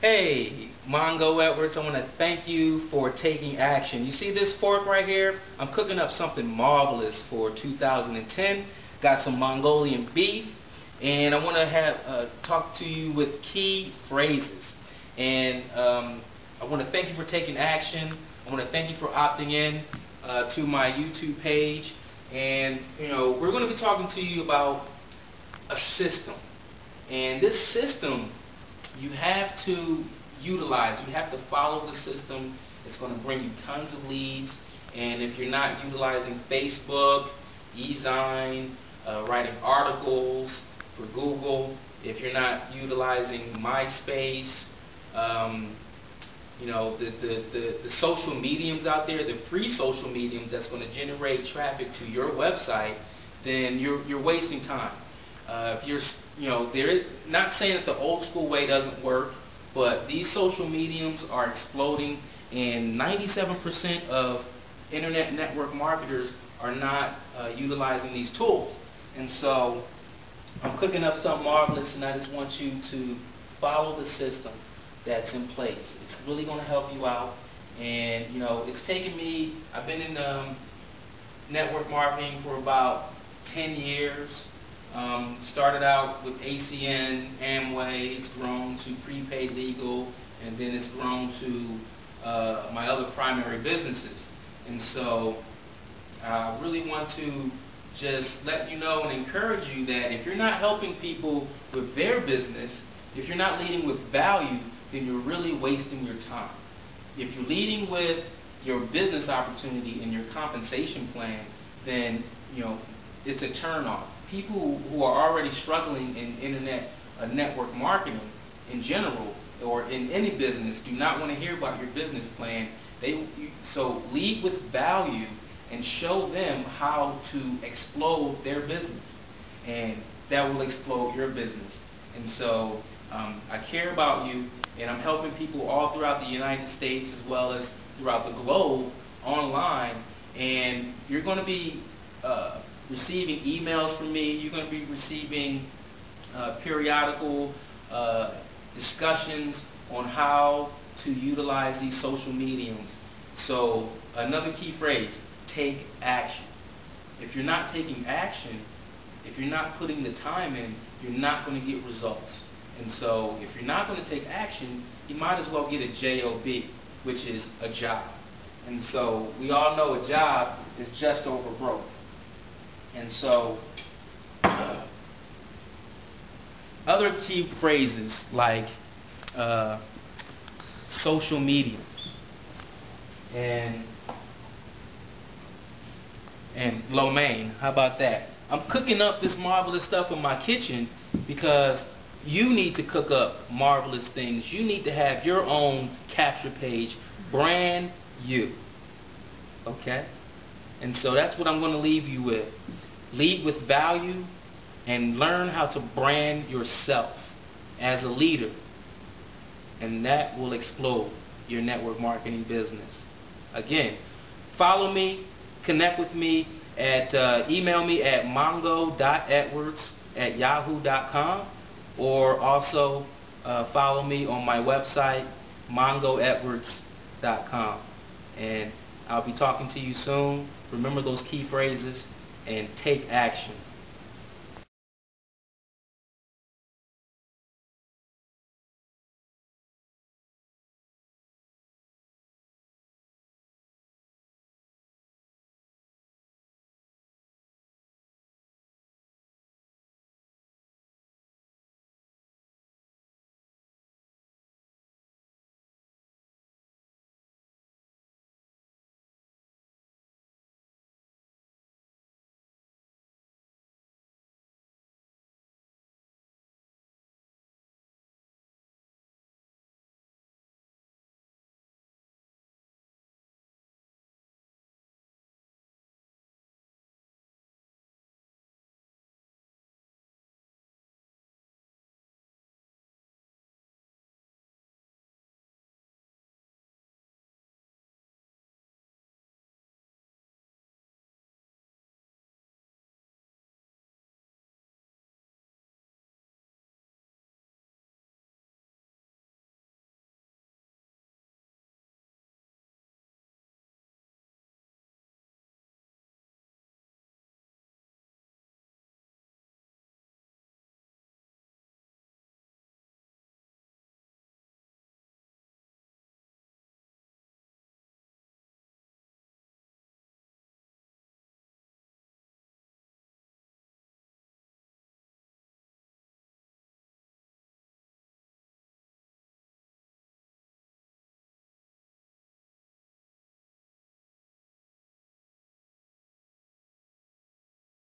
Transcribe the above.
Hey, Mongo Edwards, I want to thank you for taking action. You see this fork right here? I'm cooking up something marvelous for 2010. Got some Mongolian beef, and I want to have talk to you with key phrases. And I want to thank you for taking action. I want to thank you for opting in to my YouTube page. And we're going to be talking to you about a system. And this system, you have to utilize, you have to follow the system. It's going to bring you tons of leads. And if you're not utilizing Facebook, eZine, writing articles for Google, if you're not utilizing MySpace, the social mediums out there, the free social mediums that's going to generate traffic to your website, then you're wasting time. If you're, not saying that the old school way doesn't work, but these social mediums are exploding, and 97% of internet network marketers are not utilizing these tools. And so I'm cooking up something marvelous, and I just want you to follow the system that's in place. It's really going to help you out. And it's taken me, I've been in network marketing for about 10 years. Started out with ACN, Amway, it's grown to prepaid legal, and then it's grown to my other primary businesses. And so I really want to just let you know and encourage you that if you're not helping people with their business, if you're not leading with value, then you're really wasting your time. If you're leading with your business opportunity and your compensation plan, then it's a turn-off. People who are already struggling in internet network marketing in general, or in any business, do not want to hear about your business plan. So lead with value and show them how to explode their business, and that will explode your business. And so I care about you, and I'm helping people all throughout the United States as well as throughout the globe online, and you're going to be receiving emails from me. You're going to be receiving periodical discussions on how to utilize these social mediums. So another key phrase, take action. If you're not taking action, if you're not putting the time in, you're not going to get results. And so if you're not going to take action, you might as well get a JOB, which is a job. And so we all know a job is just over broke. And so other key phrases like social media and lo mein. How about that? I'm cooking up this marvelous stuff in my kitchen because you need to cook up marvelous things. You need to have your own capture page, brand you. Okay? And so that's what I'm going to leave you with. Lead with value and learn how to brand yourself as a leader. And that will explode your network marketing business. Again, follow me, connect with me, email me at mongo.edwards@yahoo.com, or also follow me on my website, mongoedwards.com. And I'll be talking to you soon. Remember those key phrases and take action.